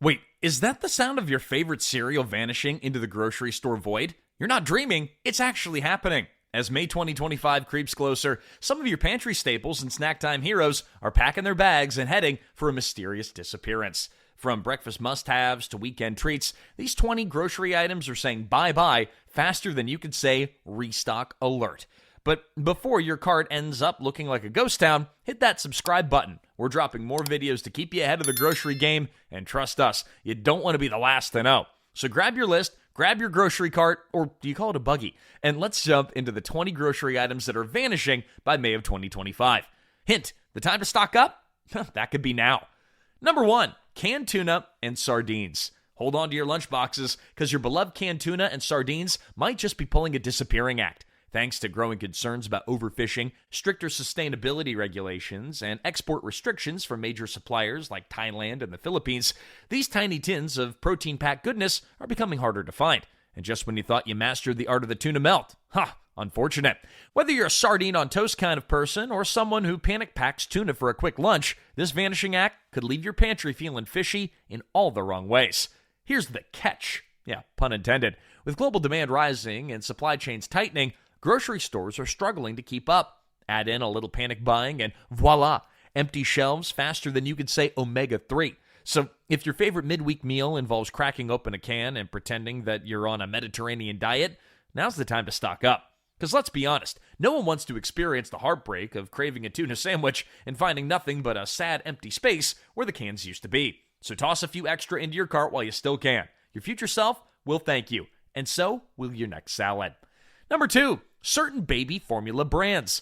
Wait, is that the sound of your favorite cereal vanishing into the grocery store void? You're not dreaming, it's actually happening. As May 2025 creeps closer, some of your pantry staples and snack time heroes are packing their bags and heading for a mysterious disappearance. From breakfast must-haves to weekend treats, these 20 grocery items are saying bye-bye faster than you could say restock alert. But before your cart ends up looking like a ghost town, hit that subscribe button. We're dropping more videos to keep you ahead of the grocery game, and trust us, you don't want to be the last to know. So grab your list, grab your grocery cart, or do you call it a buggy, and let's jump into the 20 grocery items that are vanishing by May of 2025. Hint, the time to stock up? That could be now. Number 1, canned tuna and sardines. Hold on to your lunch boxes, because your beloved canned tuna and sardines might just be pulling a disappearing act. Thanks to growing concerns about overfishing, stricter sustainability regulations, and export restrictions from major suppliers like Thailand and the Philippines, these tiny tins of protein-packed goodness are becoming harder to find. And just when you thought you mastered the art of the tuna melt, unfortunate. Whether you're a sardine on toast kind of person or someone who panic packs tuna for a quick lunch, this vanishing act could leave your pantry feeling fishy in all the wrong ways. Here's the catch. Yeah, pun intended. With global demand rising and supply chains tightening, grocery stores are struggling to keep up. Add in a little panic buying and voila, empty shelves faster than you could say omega-3. So if your favorite midweek meal involves cracking open a can and pretending that you're on a Mediterranean diet, now's the time to stock up. Because let's be honest, no one wants to experience the heartbreak of craving a tuna sandwich and finding nothing but a sad empty space where the cans used to be. So toss a few extra into your cart while you still can. Your future self will thank you, and so will your next salad. Number 2, certain baby formula brands.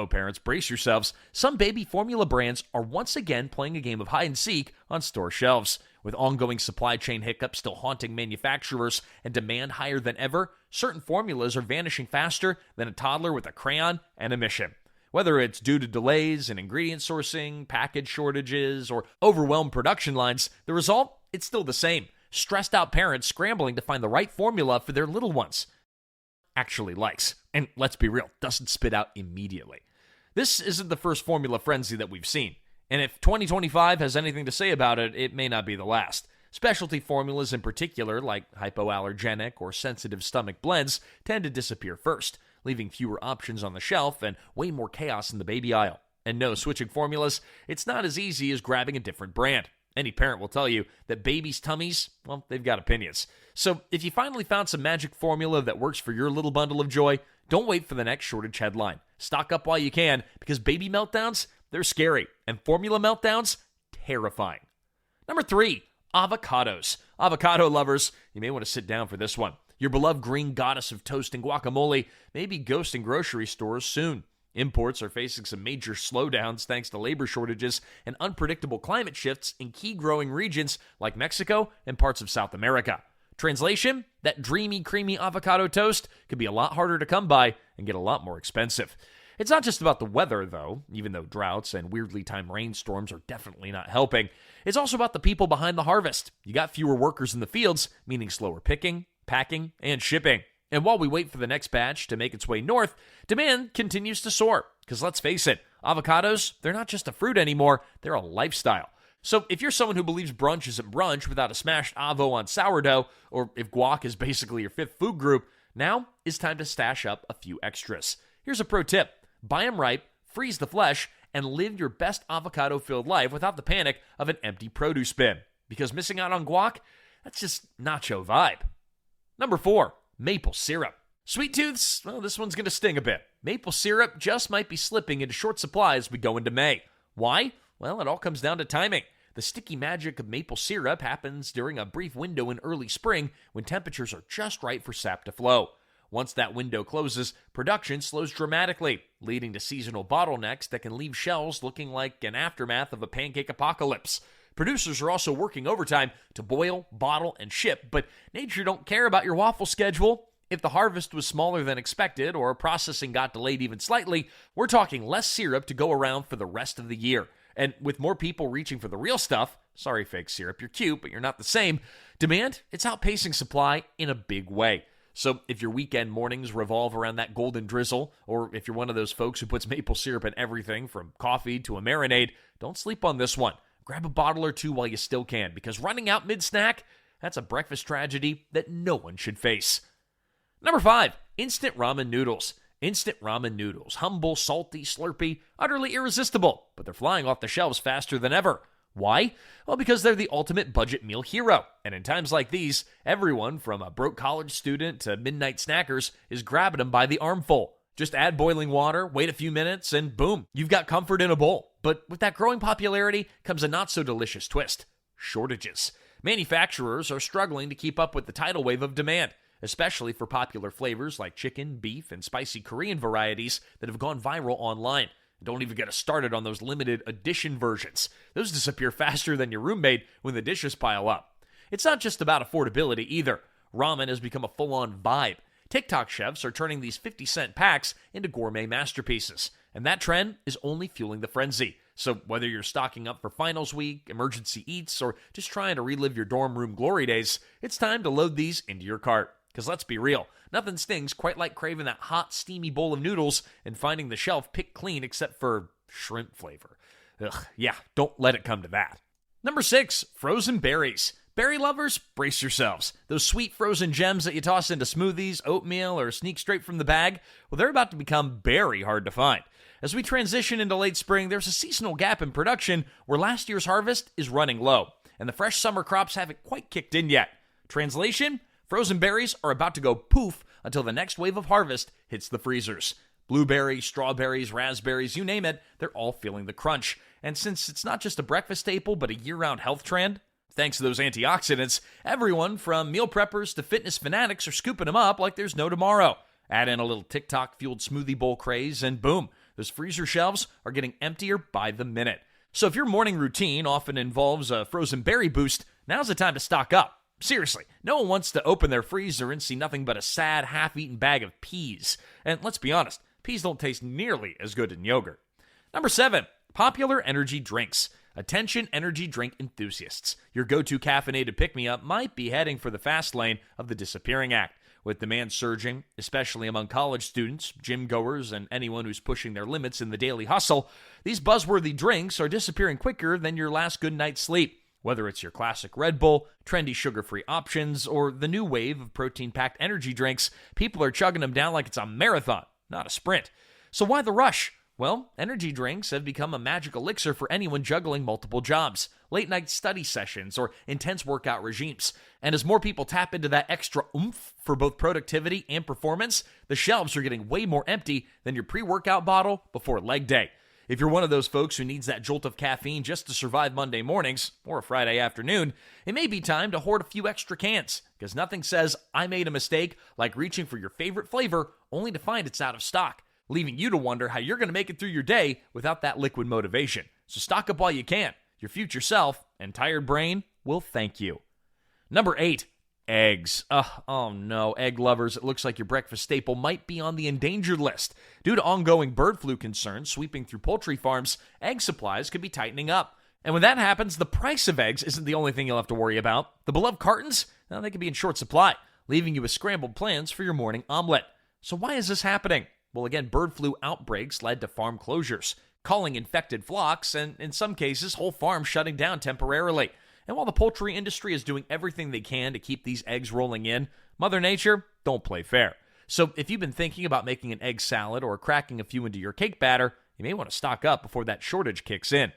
Parents, brace yourselves. Some baby formula brands are once again playing a game of hide-and-seek on store shelves. With ongoing supply chain hiccups still haunting manufacturers and demand higher than ever, certain formulas are vanishing faster than a toddler with a crayon and a mission. Whether it's due to delays in ingredient sourcing, package shortages, or overwhelmed production lines, the result, it's still the same. Stressed out parents scrambling to find the right formula for their little ones actually likes, and let's be real, doesn't spit out immediately. This isn't the first formula frenzy that we've seen, and if 2025 has anything to say about it, it may not be the last. Specialty formulas in particular, like hypoallergenic or sensitive stomach blends, tend to disappear first, leaving fewer options on the shelf and way more chaos in the baby aisle. And no, switching formulas, it's not as easy as grabbing a different brand. Any parent will tell you that babies' tummies, well, they've got opinions. So if you finally found some magic formula that works for your little bundle of joy, don't wait for the next shortage headline. Stock up while you can, because baby meltdowns, they're scary, and formula meltdowns, terrifying. Number 3, avocados. Avocado lovers, you may want to sit down for this one. Your beloved green goddess of toast and guacamole may be ghosting grocery stores soon. Imports are facing some major slowdowns thanks to labor shortages and unpredictable climate shifts in key growing regions like Mexico and parts of South America. Translation, that dreamy, creamy avocado toast could be a lot harder to come by and get a lot more expensive. It's not just about the weather, though, even though droughts and weirdly timed rainstorms are definitely not helping. It's also about the people behind the harvest. You got fewer workers in the fields, meaning slower picking, packing, and shipping. And while we wait for the next batch to make its way north, demand continues to soar. Because let's face it, avocados, they're not just a fruit anymore, they're a lifestyle. So if you're someone who believes brunch isn't brunch without a smashed avo on sourdough, or if guac is basically your fifth food group, now is time to stash up a few extras. Here's a pro tip. Buy them ripe, freeze the flesh, and live your best avocado-filled life without the panic of an empty produce bin. Because missing out on guac, that's just nacho vibe. Number 4. Maple syrup. Sweet tooths, well, this one's going to sting a bit. Maple syrup just might be slipping into short supply as we go into May. Why? Well, it all comes down to timing. The sticky magic of maple syrup happens during a brief window in early spring when temperatures are just right for sap to flow. Once that window closes, production slows dramatically, leading to seasonal bottlenecks that can leave shelves looking like an aftermath of a pancake apocalypse. Producers are also working overtime to boil, bottle, and ship, but nature don't care about your waffle schedule. If the harvest was smaller than expected or processing got delayed even slightly, we're talking less syrup to go around for the rest of the year. And with more people reaching for the real stuff, sorry fake syrup, you're cute, but you're not the same, demand, it's outpacing supply in a big way. So if your weekend mornings revolve around that golden drizzle, or if you're one of those folks who puts maple syrup in everything from coffee to a marinade, don't sleep on this one. grab a bottle or two while you still can, because running out mid-snack, that's a breakfast tragedy that no one should face. Number 5, instant ramen noodles. Instant ramen noodles. Humble, salty, slurpy, utterly irresistible, but they're flying off the shelves faster than ever. Why? Well, because they're the ultimate budget meal hero. And in times like these, everyone from a broke college student to midnight snackers is grabbing them by the armful. Just add boiling water, wait a few minutes, and boom, you've got comfort in a bowl. But with that growing popularity comes a not-so-delicious twist: shortages. Manufacturers are struggling to keep up with the tidal wave of demand, especially for popular flavors like chicken, beef, and spicy Korean varieties that have gone viral online. Don't even get us started on those limited edition versions. Those disappear faster than your roommate when the dishes pile up. It's not just about affordability either. Ramen has become a full-on vibe. TikTok chefs are turning these 50-cent packs into gourmet masterpieces, and that trend is only fueling the frenzy. So whether you're stocking up for finals week, emergency eats, or just trying to relive your dorm room glory days, it's time to load these into your cart. Because let's be real, nothing stings quite like craving that hot, steamy bowl of noodles and finding the shelf picked clean except for shrimp flavor. Ugh, yeah, don't let it come to that. Number 6, frozen berries. Berry lovers, brace yourselves. Those sweet frozen gems that you toss into smoothies, oatmeal, or sneak straight from the bag, well, they're about to become very hard to find. As we transition into late spring, there's a seasonal gap in production where last year's harvest is running low, and the fresh summer crops haven't quite kicked in yet. Translation? Frozen berries are about to go poof until the next wave of harvest hits the freezers. Blueberries, strawberries, raspberries, you name it, they're all feeling the crunch. And since it's not just a breakfast staple, but a year-round health trend, thanks to those antioxidants, everyone from meal preppers to fitness fanatics are scooping them up like there's no tomorrow. Add in a little TikTok-fueled smoothie bowl craze, and boom, those freezer shelves are getting emptier by the minute. So if your morning routine often involves a frozen berry boost, now's the time to stock up. Seriously, no one wants to open their freezer and see nothing but a sad, half-eaten bag of peas. And let's be honest, peas don't taste nearly as good in yogurt. Number 7, popular energy drinks. Attention energy drink enthusiasts. Your go-to caffeinated pick-me-up might be heading for the fast lane of the disappearing act. With demand surging, especially among college students, gym goers, and anyone who's pushing their limits in the daily hustle, these buzzworthy drinks are disappearing quicker than your last good night's sleep. Whether it's your classic Red Bull, trendy sugar-free options, or the new wave of protein-packed energy drinks, people are chugging them down like it's a marathon, not a sprint. So why the rush? Well, energy drinks have become a magic elixir for anyone juggling multiple jobs, late-night study sessions, or intense workout regimes. And as more people tap into that extra oomph for both productivity and performance, the shelves are getting way more empty than your pre-workout bottle before leg day. If you're one of those folks who needs that jolt of caffeine just to survive Monday mornings or a Friday afternoon, it may be time to hoard a few extra cans, because nothing says I made a mistake like reaching for your favorite flavor only to find it's out of stock, leaving you to wonder how you're going to make it through your day without that liquid motivation. So stock up while you can. Your future self and tired brain will thank you. Number 8, eggs. Oh no, egg lovers, it looks like your breakfast staple might be on the endangered list. Due to ongoing bird flu concerns sweeping through poultry farms, egg supplies could be tightening up. And when that happens, the price of eggs isn't the only thing you'll have to worry about. The beloved cartons, they could be in short supply, leaving you with scrambled plans for your morning omelet. So why is this happening? Well, again, bird flu outbreaks led to farm closures, culling infected flocks, and in some cases, whole farms shutting down temporarily. And while the poultry industry is doing everything they can to keep these eggs rolling in, Mother Nature don't play fair. So if you've been thinking about making an egg salad or cracking a few into your cake batter, you may want to stock up before that shortage kicks in.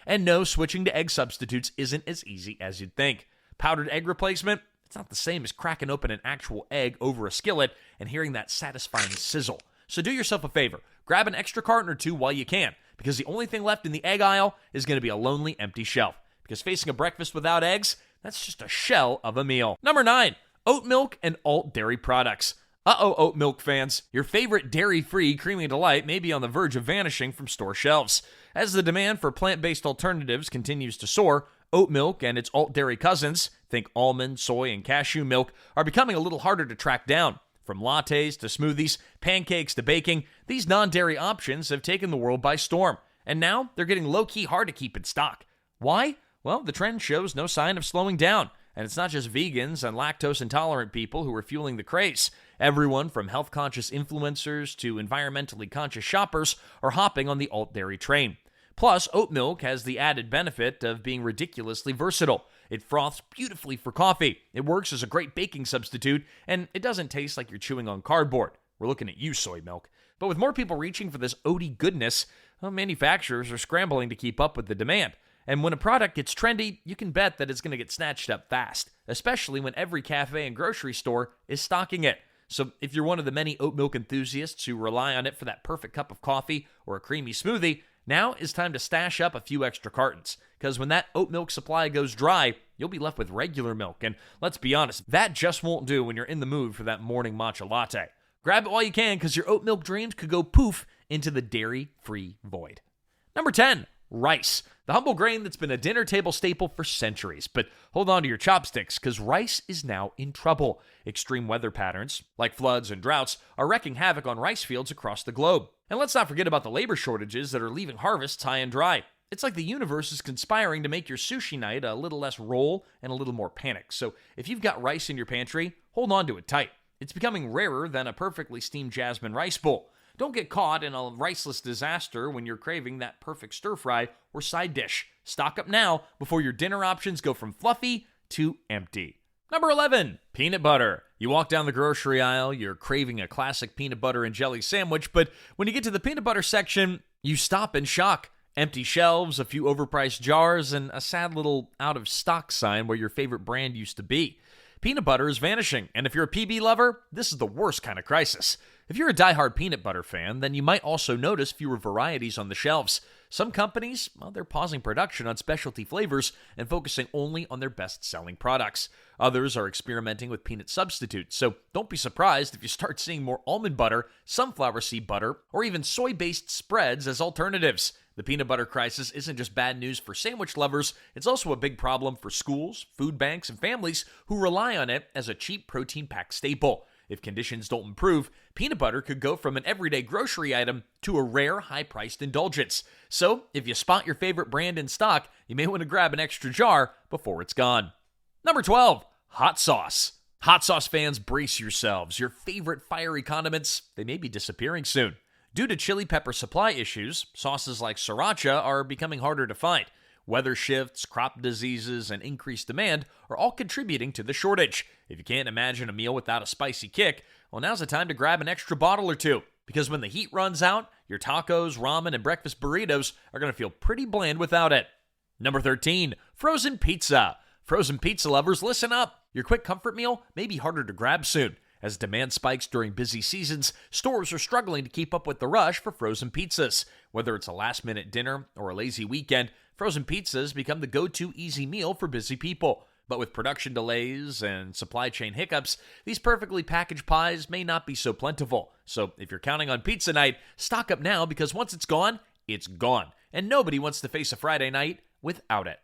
And no, switching to egg substitutes isn't as easy as you'd think. Powdered egg replacement, it's not the same as cracking open an actual egg over a skillet and hearing that satisfying sizzle. So do yourself a favor, grab an extra carton or two while you can, because the only thing left in the egg aisle is going to be a lonely, empty shelf. Because facing a breakfast without eggs, that's just a shell of a meal. Number 9, oat milk and alt dairy products. Oat Milk fans, your favorite dairy-free creamy delight may be on the verge of vanishing from store shelves. As the demand for plant-based alternatives continues to soar, oat milk and its alt dairy cousins, think almond, soy, and cashew milk, are becoming a little harder to track down. From lattes to smoothies, pancakes to baking, these non-dairy options have taken the world by storm. And now they're getting low-key hard to keep in stock. Why? Well, the trend shows no sign of slowing down. And it's not just vegans and lactose-intolerant people who are fueling the craze. Everyone from health-conscious influencers to environmentally conscious shoppers are hopping on the alt-dairy train. Plus, oat milk has the added benefit of being ridiculously versatile. It froths beautifully for coffee, it works as a great baking substitute, and it doesn't taste like you're chewing on cardboard. We're looking at you, soy milk. But with more people reaching for this oaty goodness, manufacturers are scrambling to keep up with the demand. And when a product gets trendy, you can bet that it's going to get snatched up fast, especially when every cafe and grocery store is stocking it. So if you're one of the many oat milk enthusiasts who rely on it for that perfect cup of coffee or a creamy smoothie, now is time to stash up a few extra cartons. Because when that oat milk supply goes dry, you'll be left with regular milk. And let's be honest, that just won't do when you're in the mood for that morning matcha latte. Grab it while you can, because your oat milk dreams could go poof into the dairy-free void. Number 10, rice. The humble grain that's been a dinner table staple for centuries. But hold on to your chopsticks, because rice is now in trouble. Extreme weather patterns, like floods and droughts, are wreaking havoc on rice fields across the globe. And let's not forget about the labor shortages that are leaving harvests high and dry. It's like the universe is conspiring to make your sushi night a little less roll and a little more panic. So if you've got rice in your pantry, hold on to it tight. It's becoming rarer than a perfectly steamed jasmine rice bowl. Don't get caught in a riceless disaster when you're craving that perfect stir-fry or side dish. Stock up now before your dinner options go from fluffy to empty. Number 11, peanut butter. You walk down the grocery aisle, you're craving a classic peanut butter and jelly sandwich, but when you get to the peanut butter section, you stop in shock. Empty shelves, a few overpriced jars, and a sad little out-of-stock sign where your favorite brand used to be. Peanut butter is vanishing, and if you're a PB lover, this is the worst kind of crisis. If you're a diehard peanut butter fan, then you might also notice fewer varieties on the shelves. Some companies, they're pausing production on specialty flavors and focusing only on their best-selling products. Others are experimenting with peanut substitutes, so don't be surprised if you start seeing more almond butter, sunflower seed butter, or even soy-based spreads as alternatives. The peanut butter crisis isn't just bad news for sandwich lovers, it's also a big problem for schools, food banks, and families who rely on it as a cheap protein-packed staple. If conditions don't improve, peanut butter could go from an everyday grocery item to a rare, high-priced indulgence. So, if you spot your favorite brand in stock, you may want to grab an extra jar before it's gone. Number 12, hot sauce. Hot sauce fans, brace yourselves. Your favorite fiery condiments, they may be disappearing soon. Due to chili pepper supply issues, sauces like sriracha are becoming harder to find. Weather shifts, crop diseases, and increased demand are all contributing to the shortage. If you can't imagine a meal without a spicy kick, well, now's the time to grab an extra bottle or two. Because when the heat runs out, your tacos, ramen, and breakfast burritos are going to feel pretty bland without it. Number 13, frozen pizza. Frozen pizza lovers, listen up. Your quick comfort meal may be harder to grab soon. As demand spikes during busy seasons, stores are struggling to keep up with the rush for frozen pizzas. Whether it's a last-minute dinner or a lazy weekend, frozen pizzas become the go-to easy meal for busy people. But with production delays and supply chain hiccups, these perfectly packaged pies may not be so plentiful. So if you're counting on pizza night, stock up now because once it's gone, and nobody wants to face a Friday night without it.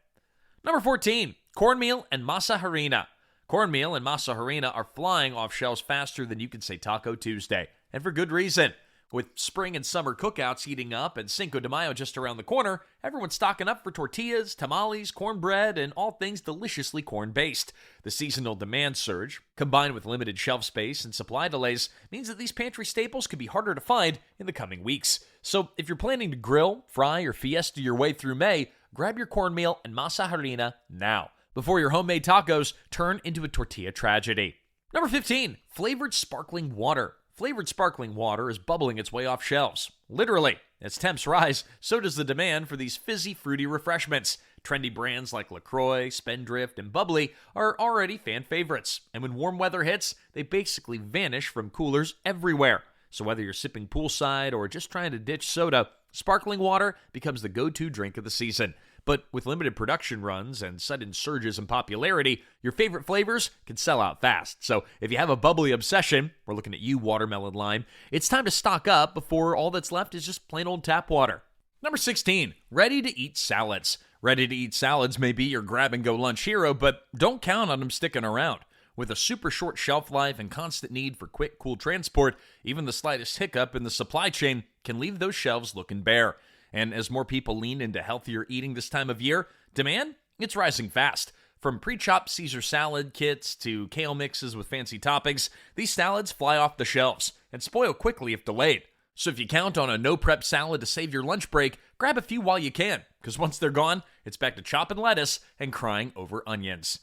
Number 14, cornmeal and masaharina. Cornmeal and Masaharina are flying off shelves faster than you can say Taco Tuesday, and for good reason. With spring and summer cookouts heating up and Cinco de Mayo just around the corner, everyone's stocking up for tortillas, tamales, cornbread, and all things deliciously corn-based. The seasonal demand surge, combined with limited shelf space and supply delays, means that these pantry staples could be harder to find in the coming weeks. So if you're planning to grill, fry, or fiesta your way through May, grab your cornmeal and Masaharina now, before your homemade tacos turn into a tortilla tragedy. Number 15, flavored sparkling water. Flavored sparkling water is bubbling its way off shelves. Literally. As temps rise, so does the demand for these fizzy, fruity refreshments. Trendy brands like LaCroix, Spendrift, and Bubbly are already fan favorites. And when warm weather hits, they basically vanish from coolers everywhere. So whether you're sipping poolside or just trying to ditch soda, sparkling water becomes the go-to drink of the season. But with limited production runs and sudden surges in popularity, your favorite flavors can sell out fast. So if you have a bubbly obsession, we're looking at you, watermelon lime, it's time to stock up before all that's left is just plain old tap water. Number 16, ready-to-eat salads. Ready-to-eat salads may be your grab-and-go lunch hero, but don't count on them sticking around. With a super short shelf life and constant need for quick, cool transport, even the slightest hiccup in the supply chain can leave those shelves looking bare. And as more people lean into healthier eating this time of year, demand, it's rising fast. From pre-chopped Caesar salad kits to kale mixes with fancy toppings, these salads fly off the shelves and spoil quickly if delayed. So if you count on a no-prep salad to save your lunch break, grab a few while you can, because once they're gone, it's back to chopping lettuce and crying over onions.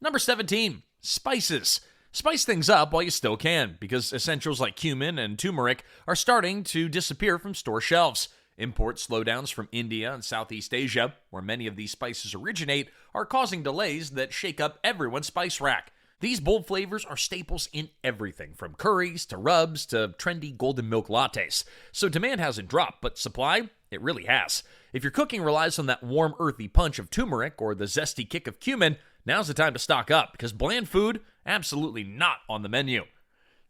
Number 17, spices. Spice things up while you still can, because essentials like cumin and turmeric are starting to disappear from store shelves. Import slowdowns from India and Southeast Asia, where many of these spices originate, are causing delays that shake up everyone's spice rack. These bold flavors are staples in everything from curries to rubs to trendy golden milk lattes. So demand hasn't dropped, but supply, it really has. If your cooking relies on that warm, earthy punch of turmeric or the zesty kick of cumin, now's the time to stock up, because bland food, absolutely not on the menu.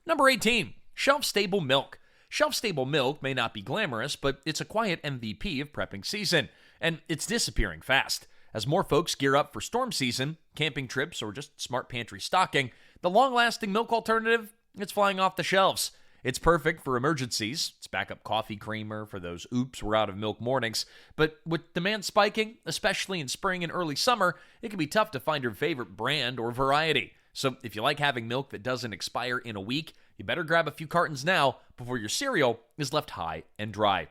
Number 18, shelf-stable milk. Shelf-stable milk may not be glamorous, but it's a quiet MVP of prepping season, and it's disappearing fast. As more folks gear up for storm season, camping trips, or just smart pantry stocking, the long-lasting milk alternative, it's flying off the shelves. It's perfect for emergencies. It's backup coffee creamer for those oops, we're out of milk mornings. But with demand spiking, especially in spring and early summer, it can be tough to find your favorite brand or variety. So if you like having milk that doesn't expire in a week, you better grab a few cartons now before your cereal is left high and dry.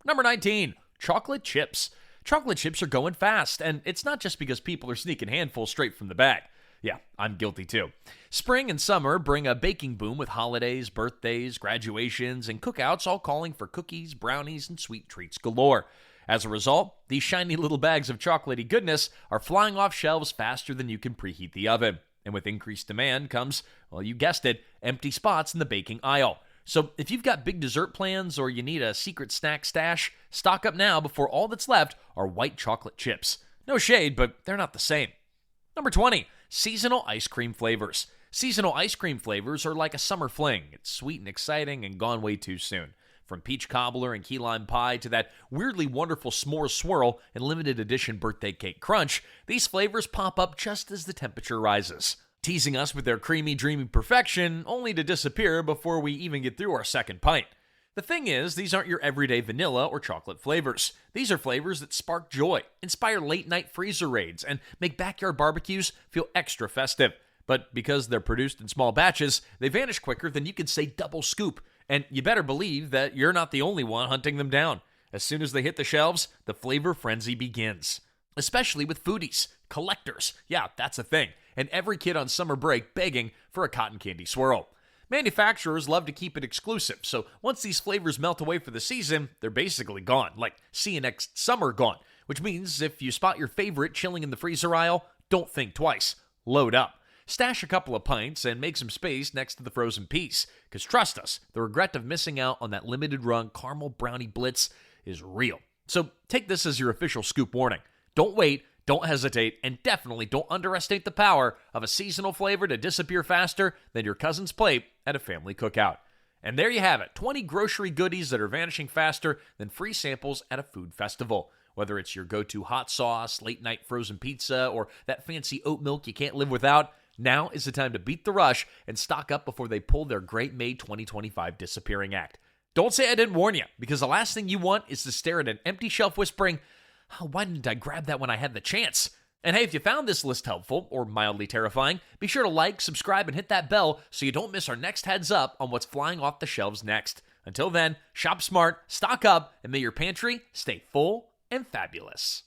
Number 19, chocolate chips. Chocolate chips are going fast, and it's not just because people are sneaking handfuls straight from the bag. Yeah, I'm guilty too. Spring and summer bring a baking boom with holidays, birthdays, graduations, and cookouts all calling for cookies, brownies, and sweet treats galore. As a result, these shiny little bags of chocolatey goodness are flying off shelves faster than you can preheat the oven. And with increased demand comes, well, you guessed it, empty spots in the baking aisle. So if you've got big dessert plans or you need a secret snack stash, stock up now before all that's left are white chocolate chips. No shade, but they're not the same. Number 20, seasonal ice cream flavors. Seasonal ice cream flavors are like a summer fling. It's sweet and exciting and gone way too soon. From peach cobbler and key lime pie to that weirdly wonderful s'more swirl and limited edition birthday cake crunch, these flavors pop up just as the temperature rises, teasing us with their creamy, dreamy perfection, only to disappear before we even get through our second pint. The thing is, these aren't your everyday vanilla or chocolate flavors. These are flavors that spark joy, inspire late-night freezer raids, and make backyard barbecues feel extra festive. But because they're produced in small batches, they vanish quicker than you could say double scoop. And you better believe that you're not the only one hunting them down. As soon as they hit the shelves, the flavor frenzy begins. Especially with foodies, collectors, yeah, that's a thing, and every kid on summer break begging for a cotton candy swirl. Manufacturers love to keep it exclusive, so once these flavors melt away for the season, they're basically gone, like see you next summer gone, which means if you spot your favorite chilling in the freezer aisle, don't think twice. Load up. Stash a couple of pints and make some space next to the frozen piece, because trust us, the regret of missing out on that limited run caramel brownie blitz is real. So take this as your official scoop warning. Don't wait, don't hesitate, and definitely don't underestimate the power of a seasonal flavor to disappear faster than your cousin's plate at a family cookout. And there you have it, 20 grocery goodies that are vanishing faster than free samples at a food festival. Whether it's your go-to hot sauce, late-night frozen pizza, or that fancy oat milk you can't live without, now is the time to beat the rush and stock up before they pull their great May 2025 disappearing act. Don't say I didn't warn you, because the last thing you want is to stare at an empty shelf whispering, oh, why didn't I grab that when I had the chance? And hey, if you found this list helpful or mildly terrifying, be sure to like, subscribe, and hit that bell so you don't miss our next heads up on what's flying off the shelves next. Until then, shop smart, stock up, and may your pantry stay full and fabulous.